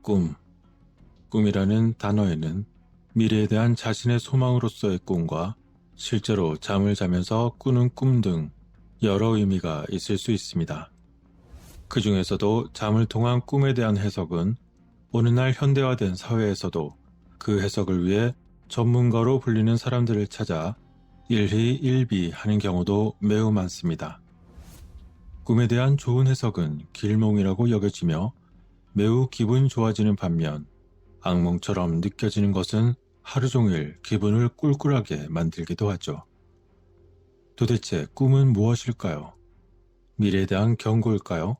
꿈. 꿈이라는 단어에는 미래에 대한 자신의 소망으로서의 꿈과 실제로 잠을 자면서 꾸는 꿈 등 여러 의미가 있을 수 있습니다. 그 중에서도 잠을 통한 꿈에 대한 해석은 오늘날 현대화된 사회에서도 그 해석을 위해 전문가로 불리는 사람들을 찾아 일희일비하는 경우도 매우 많습니다. 꿈에 대한 좋은 해석은 길몽이라고 여겨지며 매우 기분 좋아지는 반면 악몽처럼 느껴지는 것은 하루 종일 기분을 꿀꿀하게 만들기도 하죠. 도대체 꿈은 무엇일까요? 미래에 대한 경고일까요?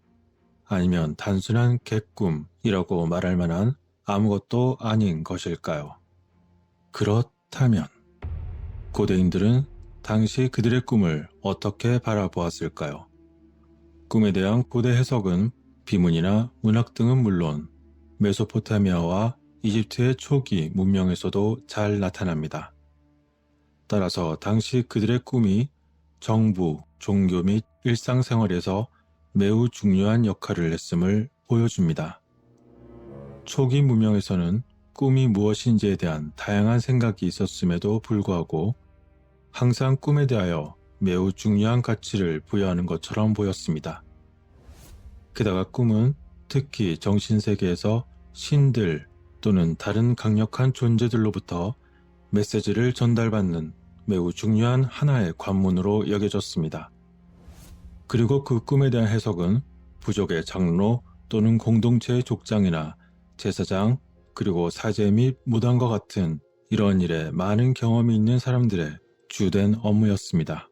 아니면 단순한 객꿈이라고 말할 만한 아무것도 아닌 것일까요? 그렇다면 고대인들은 당시 그들의 꿈을 어떻게 바라보았을까요? 꿈에 대한 고대 해석은 비문이나 문학 등은 물론 메소포타미아와 이집트의 초기 문명에서도 잘 나타납니다. 따라서 당시 그들의 꿈이 정부, 종교 및 일상생활에서 매우 중요한 역할을 했음을 보여줍니다. 초기 문명에서는 꿈이 무엇인지에 대한 다양한 생각이 있었음에도 불구하고 항상 꿈에 대하여 매우 중요한 가치를 부여하는 것처럼 보였습니다. 게다가 꿈은 특히 정신세계에서 신들 또는 다른 강력한 존재들로부터 메시지를 전달받는 매우 중요한 하나의 관문으로 여겨졌습니다. 그리고 그 꿈에 대한 해석은 부족의 장로 또는 공동체의 족장이나 제사장 그리고 사제 및 무당과 같은 이런 일에 많은 경험이 있는 사람들의 주된 업무였습니다.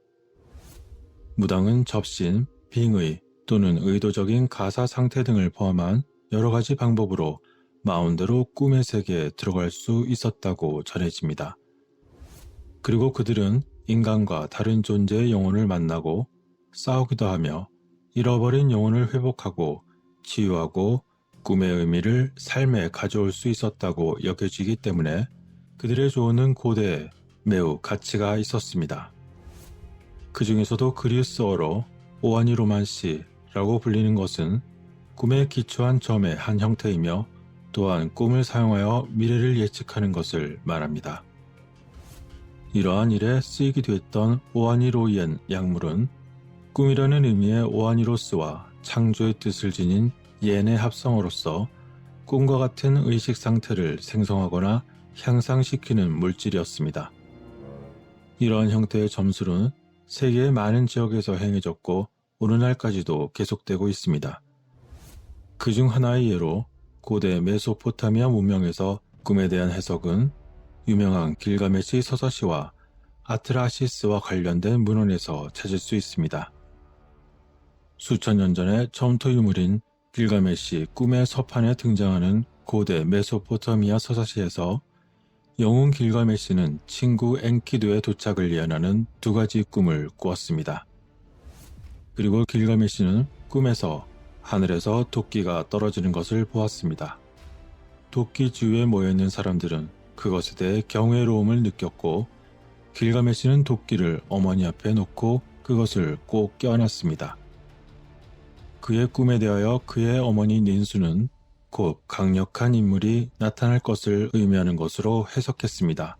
무당은 접신, 빙의 또는 의도적인 가사 상태 등을 포함한 여러 가지 방법으로 마음대로 꿈의 세계에 들어갈 수 있었다고 전해집니다. 그리고 그들은 인간과 다른 존재의 영혼을 만나고 싸우기도 하며 잃어버린 영혼을 회복하고 치유하고 꿈의 의미를 삶에 가져올 수 있었다고 여겨지기 때문에 그들의 조언은 고대에 매우 가치가 있었습니다. 그 중에서도 그리스어로 오아니로만시라고 불리는 것은 꿈에 기초한 점의 한 형태이며 또한 꿈을 사용하여 미래를 예측하는 것을 말합니다. 이러한 일에 쓰이기도 했던 오아니로이엔 약물은 꿈이라는 의미의 오아니로스와 창조의 뜻을 지닌 옌의 합성어로서 꿈과 같은 의식 상태를 생성하거나 향상시키는 물질이었습니다. 이러한 형태의 점술은 세계의 많은 지역에서 행해졌고 오늘날까지도 계속되고 있습니다. 그중 하나의 예로 고대 메소포타미아 문명에서 꿈에 대한 해석은 유명한 길가메시 서사시와 아트라시스와 관련된 문헌에서 찾을 수 있습니다. 수천 년 전의 점토 유물인 길가메시 꿈의 서판에 등장하는 고대 메소포타미아 서사시에서 영웅 길가메시는 친구 엔키두의 도착을 예언하는 두 가지 꿈을 꾸었습니다. 그리고 길가메시는 꿈에서 하늘에서 도끼가 떨어지는 것을 보았습니다. 도끼 주위에 모여있는 사람들은 그것에 대해 경외로움을 느꼈고 길가메시는 도끼를 어머니 앞에 놓고 그것을 꼭 껴안았습니다. 그의 꿈에 대하여 그의 어머니 닌수는 곧 강력한 인물이 나타날 것을 의미하는 것으로 해석했습니다.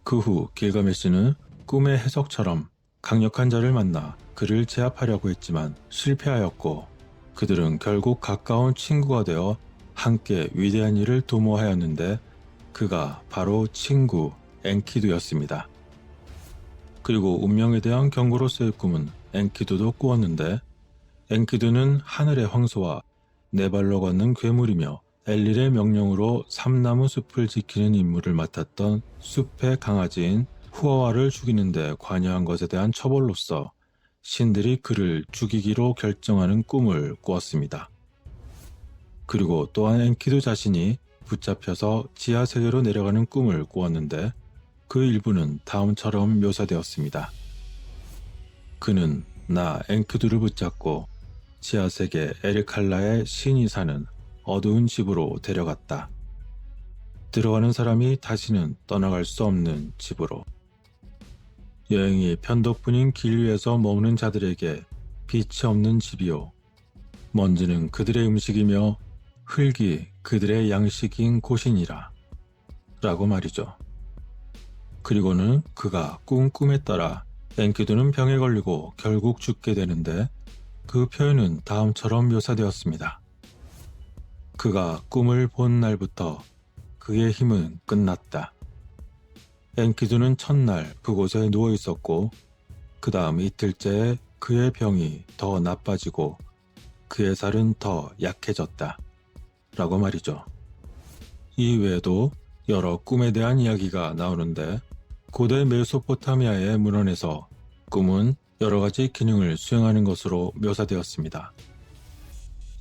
그 후 길가메시는 꿈의 해석처럼 강력한 자를 만나 그를 제압하려고 했지만 실패하였고 그들은 결국 가까운 친구가 되어 함께 위대한 일을 도모하였는데 그가 바로 친구 엔키두였습니다. 그리고 운명에 대한 경고로서의 꿈은 엔키두도 꾸었는데 엔키두는 하늘의 황소와 네 발로 걷는 괴물이며 엘릴의 명령으로 삼나무 숲을 지키는 임무를 맡았던 숲의 강아지인 후아와를 죽이는 데 관여한 것에 대한 처벌로서 신들이 그를 죽이기로 결정하는 꿈을 꾸었습니다. 그리고 또한 엔키두 자신이 붙잡혀서 지하세계로 내려가는 꿈을 꾸었는데 그 일부는 다음처럼 묘사되었습니다. 그는 나 엔키두를 붙잡고 지하세계 에르칼라의 신이 사는 어두운 집으로 데려갔다. 들어가는 사람이 다시는 떠나갈 수 없는 집으로. 여행이 편도뿐인 길 위에서 머무는 자들에게 빛이 없는 집이요. 먼지는 그들의 음식이며 흙이 그들의 양식인 곳이니라 라고 말이죠. 그리고는 그가 꾼 꿈에 따라 엔키두는 병에 걸리고 결국 죽게 되는데 그 표현은 다음처럼 묘사되었습니다. 그가 꿈을 본 날부터 그의 힘은 끝났다. 엔키두는 첫날 그곳에 누워 있었고 그 다음 이틀째에 그의 병이 더 나빠지고 그의 살은 더 약해졌다 라고 말이죠. 이 외에도 여러 꿈에 대한 이야기가 나오는데 고대 메소포타미아의 문헌에서 꿈은 여러 가지 기능을 수행하는 것으로 묘사되었습니다.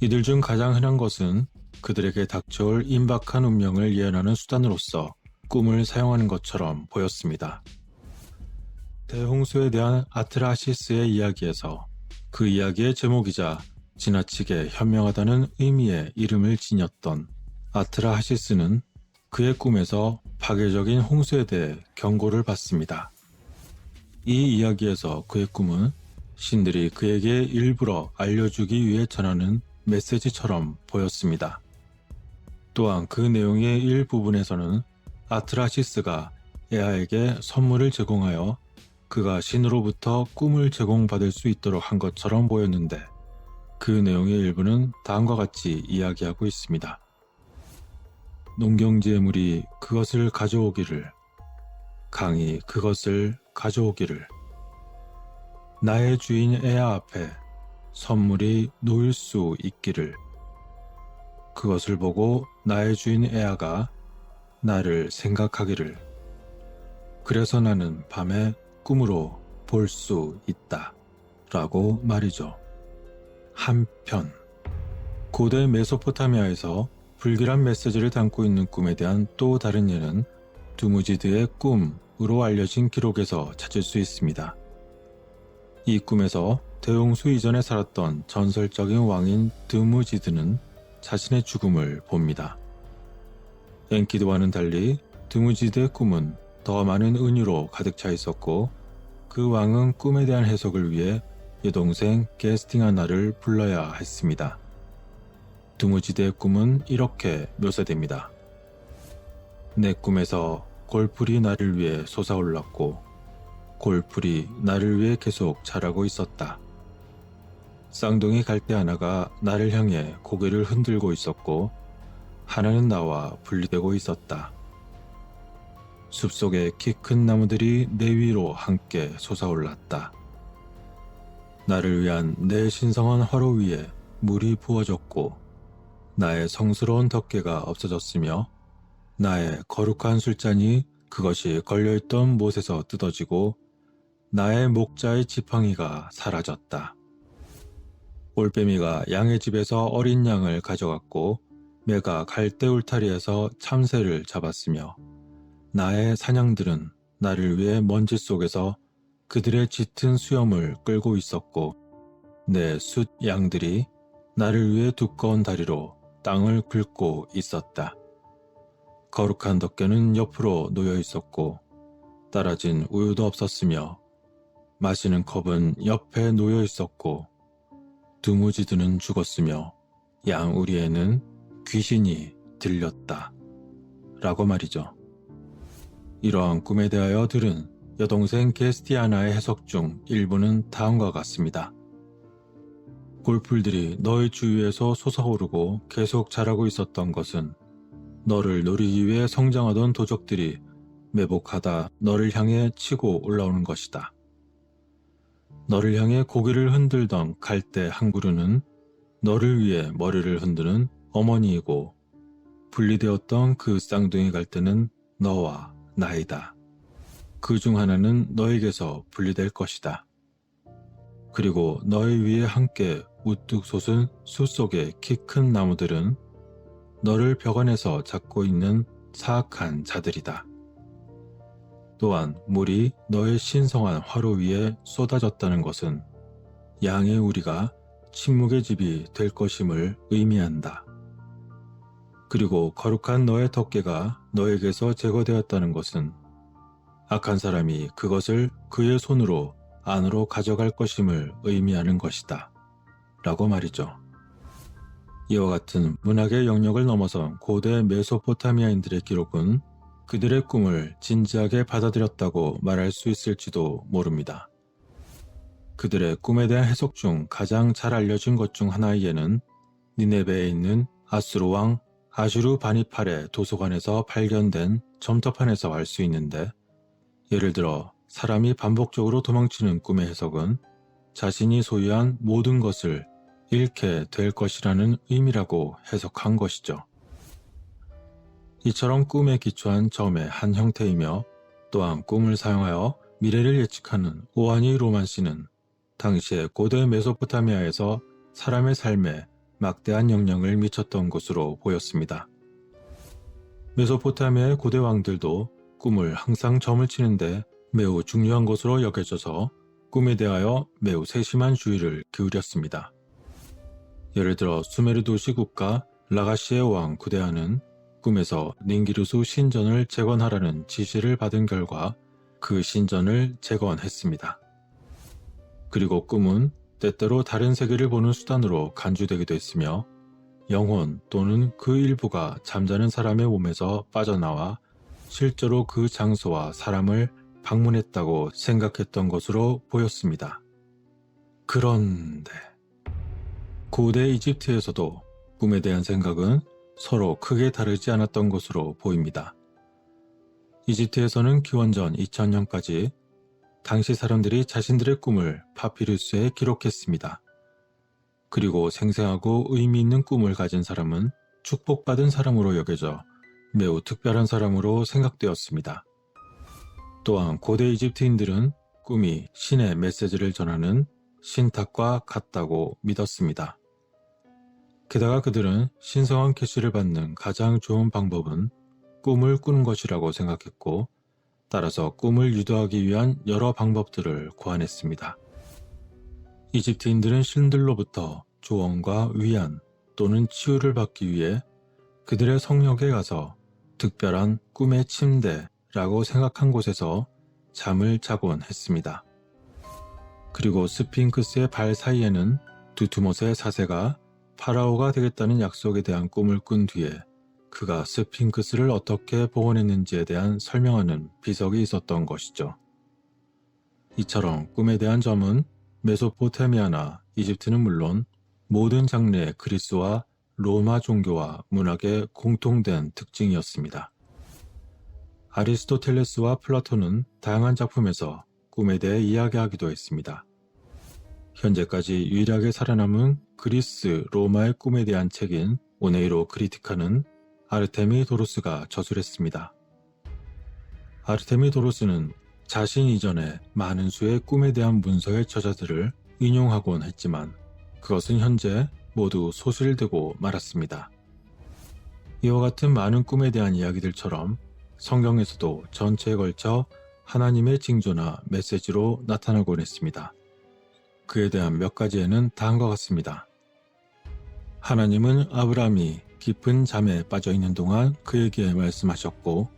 이들 중 가장 흔한 것은 그들에게 닥쳐올 임박한 운명을 예언하는 수단으로서 꿈을 사용하는 것처럼 보였습니다. 대홍수에 대한 아트라시스의 이야기에서 그 이야기의 제목이자 지나치게 현명하다는 의미의 이름을 지녔던 아트라하시스는 그의 꿈에서 파괴적인 홍수에 대해 경고를 받습니다. 이 이야기에서 그의 꿈은 신들이 그에게 일부러 알려주기 위해 전하는 메시지처럼 보였습니다. 또한 그 내용의 일부분에서는 아트라시스가 에아에게 선물을 제공하여 그가 신으로부터 꿈을 제공받을 수 있도록 한 것처럼 보였는데 그 내용의 일부는 다음과 같이 이야기하고 있습니다. 농경지의 물이 그것을 가져오기를, 강이 그것을 가져오기를, 나의 주인 에아 앞에 선물이 놓일 수 있기를, 그것을 보고 나의 주인 에아가 나를 생각하기를, 그래서 나는 밤에 꿈으로 볼 수 있다 라고 말이죠. 한편 고대 메소포타미아에서 불길한 메시지를 담고 있는 꿈에 대한 또 다른 예는 두무지드의 꿈으로 알려진 기록에서 찾을 수 있습니다. 이 꿈에서 대홍수 이전에 살았던 전설적인 왕인 드무지드는 자신의 죽음을 봅니다. 엔키두와는 달리 드무지드의 꿈은 더 많은 은유로 가득 차 있었고 그 왕은 꿈에 대한 해석을 위해 여동생 게스팅하나를 불러야 했습니다. 드무지드의 꿈은 이렇게 묘사됩니다. 내 꿈에서 골풀이 나를 위해 솟아올랐고 골풀이 나를 위해 계속 자라고 있었다. 쌍둥이 갈대 하나가 나를 향해 고개를 흔들고 있었고 하나는 나와 분리되고 있었다. 숲속의 키 큰 나무들이 내 위로 함께 솟아올랐다. 나를 위한 내 신성한 화로 위에 물이 부어졌고 나의 성스러운 덮개가 없어졌으며 나의 거룩한 술잔이 그것이 걸려있던 못에서 뜯어지고 나의 목자의 지팡이가 사라졌다. 올빼미가 양의 집에서 어린 양을 가져갔고 매가 갈대 울타리에서 참새를 잡았으며 나의 사냥들은 나를 위해 먼지 속에서 그들의 짙은 수염을 끌고 있었고 내 숫 양들이 나를 위해 두꺼운 다리로 땅을 긁고 있었다. 거룩한 덮개는 옆으로 놓여 있었고 따라진 우유도 없었으며 마시는 컵은 옆에 놓여 있었고 두무지드는 죽었으며 양 우리에는 귀신이 들렸다 라고 말이죠. 이러한 꿈에 대하여 들은 여동생 게스티아나의 해석 중 일부는 다음과 같습니다. 골풀들이 너의 주위에서 솟아오르고 계속 자라고 있었던 것은 너를 노리기 위해 성장하던 도적들이 매복하다 너를 향해 치고 올라오는 것이다. 너를 향해 고개를 흔들던 갈대 한 그루는 너를 위해 머리를 흔드는 어머니이고 분리되었던 그 쌍둥이 갈대는 너와 나이다. 그 중 하나는 너에게서 분리될 것이다. 그리고 너의 위에 함께 우뚝 솟은 숲 속의 키 큰 나무들은 너를 벽 안에서 잡고 있는 사악한 자들이다. 또한 물이 너의 신성한 화로 위에 쏟아졌다는 것은 양의 우리가 침묵의 집이 될 것임을 의미한다. 그리고 거룩한 너의 덮개가 너에게서 제거되었다는 것은 악한 사람이 그것을 그의 손으로 안으로 가져갈 것임을 의미하는 것이다. 라고 말이죠. 이와 같은 문학의 영역을 넘어선 고대 메소포타미아인들의 기록은 그들의 꿈을 진지하게 받아들였다고 말할 수 있을지도 모릅니다. 그들의 꿈에 대한 해석 중 가장 잘 알려진 것 중 하나에는 니네베에 있는 아수르 왕 아슈르바니팔의 도서관에서 발견된 점토판에서 알 수 있는데, 예를 들어 사람이 반복적으로 도망치는 꿈의 해석은 자신이 소유한 모든 것을 잃게 될 것이라는 의미라고 해석한 것이죠. 이처럼 꿈에 기초한 점의 한 형태이며, 또한 꿈을 사용하여 미래를 예측하는 오하니 로만시는 당시의 고대 메소포타미아에서 사람의 삶에 막대한 영향을 미쳤던 것으로 보였습니다. 메소포타미아의 고대 왕들도 꿈을 항상 점을 치는데 매우 중요한 것으로 여겨져서 꿈에 대하여 매우 세심한 주의를 기울였습니다. 예를 들어 수메르 도시 국가 라가시의 왕 구데아는 꿈에서 닌기루수 신전을 재건하라는 지시를 받은 결과 그 신전을 재건했습니다. 그리고 꿈은 때때로 다른 세계를 보는 수단으로 간주되기도 했으며, 영혼 또는 그 일부가 잠자는 사람의 몸에서 빠져나와 실제로 그 장소와 사람을 방문했다고 생각했던 것으로 보였습니다. 그런데 고대 이집트에서도 꿈에 대한 생각은 서로 크게 다르지 않았던 것으로 보입니다. 이집트에서는 기원전 2000년까지 당시 사람들이 자신들의 꿈을 파피루스에 기록했습니다. 그리고 생생하고 의미 있는 꿈을 가진 사람은 축복받은 사람으로 여겨져 매우 특별한 사람으로 생각되었습니다. 또한 고대 이집트인들은 꿈이 신의 메시지를 전하는 신탁과 같다고 믿었습니다. 게다가 그들은 신성한 계시를 받는 가장 좋은 방법은 꿈을 꾸는 것이라고 생각했고, 따라서 꿈을 유도하기 위한 여러 방법들을 고안했습니다. 이집트인들은 신들로부터 조언과 위안 또는 치유를 받기 위해 그들의 성역에 가서 특별한 꿈의 침대라고 생각한 곳에서 잠을 자곤 했습니다. 그리고 스핑크스의 발 사이에는 두투못의 사세가 파라오가 되겠다는 약속에 대한 꿈을 꾼 뒤에 그가 스핑크스를 어떻게 복원했는지에 대한 설명하는 비석이 있었던 것이죠. 이처럼 꿈에 대한 점은 메소포타미아나 이집트는 물론 모든 장르의 그리스와 로마 종교와 문학의 공통된 특징이었습니다. 아리스토텔레스와 플라톤은 다양한 작품에서 꿈에 대해 이야기하기도 했습니다. 현재까지 유일하게 살아남은 그리스, 로마의 꿈에 대한 책인 오네이로 크리티카는 아르테미도로스가 저술했습니다. 아르테미도로스는 자신 이전에 많은 수의 꿈에 대한 문서의 저자들을 인용하곤 했지만 그것은 현재 모두 소실되고 말았습니다. 이와 같은 많은 꿈에 대한 이야기들처럼 성경에서도 전체에 걸쳐 하나님의 징조나 메시지로 나타나곤 했습니다. 그에 대한 몇 가지에는 다음과 같습니다. 하나님은 아브라함이 깊은 잠에 빠져있는 동안 그에게 말씀하셨고,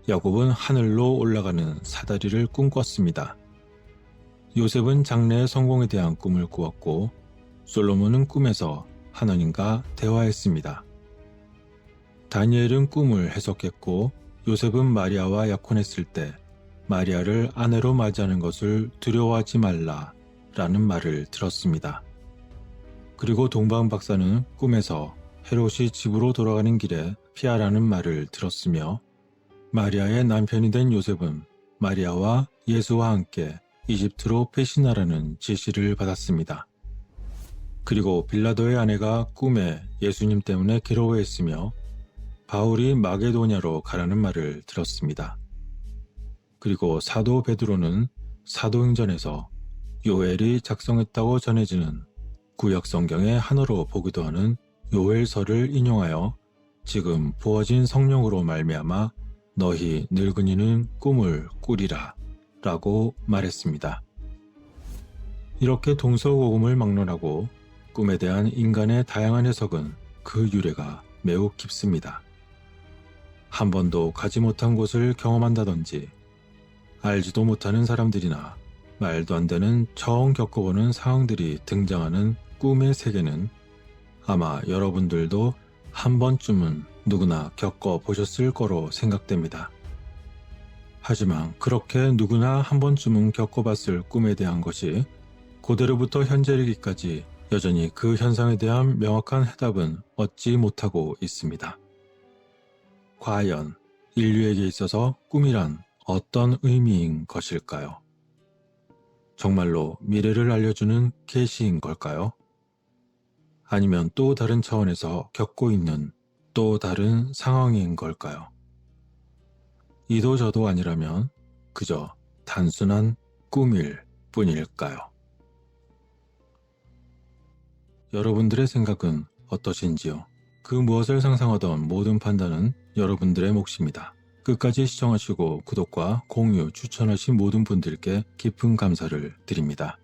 야곱은 하늘로 올라가는 사다리를 꿈꿨습니다. 요셉은 장래의 성공에 대한 꿈을 꾸었고, 솔로몬은 꿈에서 하나님과 대화했습니다. 다니엘은 꿈을 해석했고, 요셉은 마리아와 약혼했을 때 마리아를 아내로 맞이하는 것을 두려워하지 말라 라는 말을 들었습니다. 그리고 동방 박사는 꿈에서 헤롯이 집으로 돌아가는 길에 피하라는 말을 들었으며, 마리아의 남편이 된 요셉은 마리아와 예수와 함께 이집트로 배신하라는 지시를 받았습니다. 그리고 빌라도의 아내가 꿈에 예수님 때문에 괴로워했으며 바울이 마게도냐로 가라는 말을 들었습니다. 그리고 사도 베드로는 사도행전에서 요엘이 작성했다고 전해지는 구약 성경의 하나로 보기도 하는 요엘서를 인용하여 지금 부어진 성령으로 말미암아 너희 늙은이는 꿈을 꾸리라 라고 말했습니다. 이렇게 동서고금을 막론하고 꿈에 대한 인간의 다양한 해석은 그 유래가 매우 깊습니다. 한 번도 가지 못한 곳을 경험한다든지 알지도 못하는 사람들이나 말도 안 되는 처음 겪어보는 상황들이 등장하는 꿈의 세계는 아마 여러분들도 한 번쯤은 누구나 겪어보셨을 거로 생각됩니다. 하지만 그렇게 누구나 한 번쯤은 겪어봤을 꿈에 대한 것이 고대로부터 현재이기까지 여전히 그 현상에 대한 명확한 해답은 얻지 못하고 있습니다. 과연 인류에게 있어서 꿈이란 어떤 의미인 것일까요? 정말로 미래를 알려주는 계시인 걸까요? 아니면 또 다른 차원에서 겪고 있는 또 다른 상황인 걸까요? 이도 저도 아니라면 그저 단순한 꿈일 뿐일까요? 여러분들의 생각은 어떠신지요? 그 무엇을 상상하던 모든 판단은 여러분들의 몫입니다. 끝까지 시청하시고 구독과 공유, 추천하신 모든 분들께 깊은 감사를 드립니다.